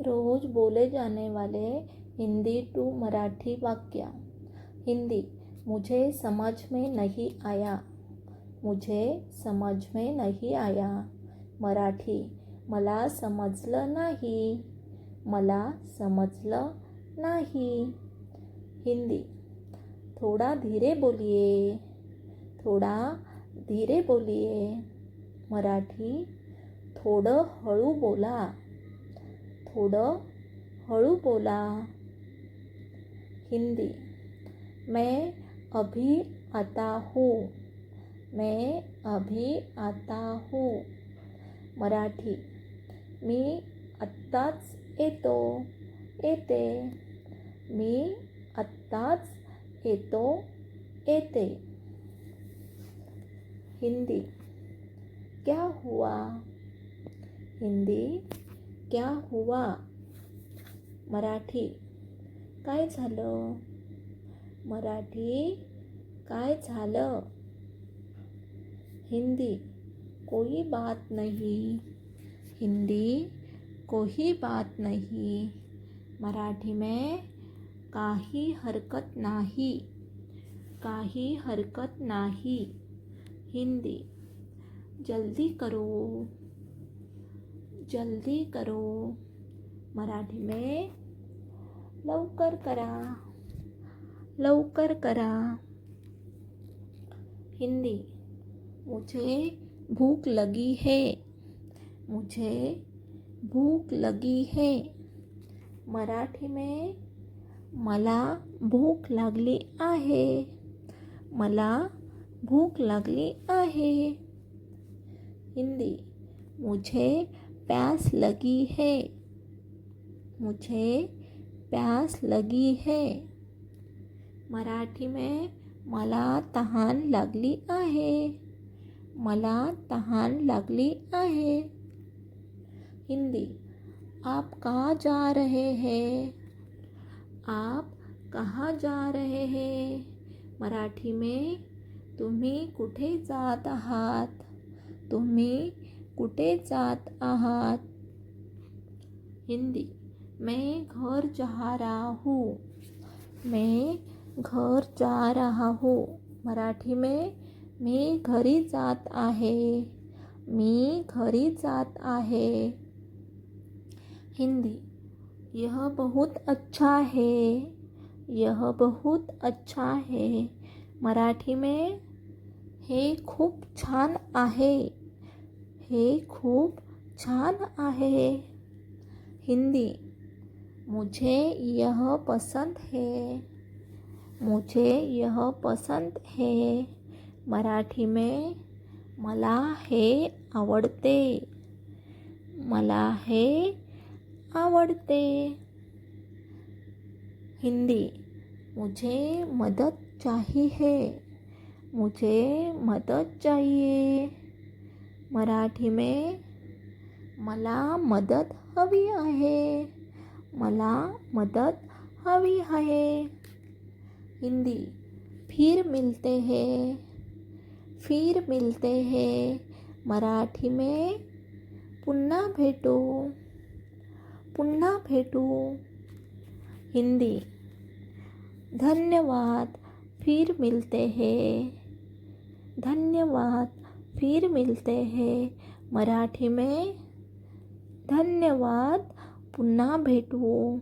रोज बोले जाने वाले हिंदी टू मराठी वाक्य। हिंदी, मुझे समझ में नहीं आया। मुझे समझ में नहीं आया। मराठी, मला समजलं नाही। मला समजलं नाही। हिंदी, थोड़ा धीरे बोलिए। थोड़ा धीरे बोलिए। मराठी, थोडं हळू बोला। थोडं हळू बोला। हिंदी, मैं अभी आता हूँ। मैं अभी आता हूँ। मराठी, मी आत्ताच येतो येते। मी आत्ताच येतो येते। हिंदी, क्या हुआ? हिंदी, क्या हुआ? मराठी, काय झालं? मराठी, काय झालं? हिंदी, कोई बात नहीं। हिंदी, कोई बात नहीं। मराठी में काही हरकत नाही। काही हरकत नाही। हिंदी, जल्दी करो। जल्दी करो। मराठी में लवकर करा। लवकर करा। हिंदी, मुझे भूख लगी है। मुझे भूख लगी है। मराठी में मला भूक लागली आहे। मला भूक लागली आहे। हिंदी, मुझे प्यास लगी है। मुझे प्यास लगी है। मराठी में मला तहान लागली आहे। मला तहान लागली आहे। हिंदी, आप कहाँ जा रहे हैं? आप कहाँ जा रहे हैं? मराठी में तुम्ही कुठे जात आहात? तुम्ही कुठे जात आहात? हिंदी, मैं घर जा रहा हूँ। मैं घर जा रहा हूँ। मराठी में मी घरी जात आहे। मी घरी जात आहे। हिंदी, यह बहुत अच्छा है। यह बहुत अच्छा है। मराठी में हे खूप छान आहे। हे खूप छान आहे। हिंदी, मुझे यह पसंद है। मुझे यह पसंद है। मराठी में मला हे आवडते। मला हे आवडते। हिंदी, मुझे मदद चाहिए। मुझे मदद चाहिए। मराठी में मला मदत हवी आहे। मला मदत हवी आहे। हिंदी, फिर मिलते हैं। फिर मिलते हैं। मराठी में पुन्हा भेटू। पुन्हा भेटू। हिंदी, धन्यवाद, फिर मिलते हैं। धन्यवाद, फिर मिलते हैं। मराठी में धन्यवाद, पुन्हा भेटू।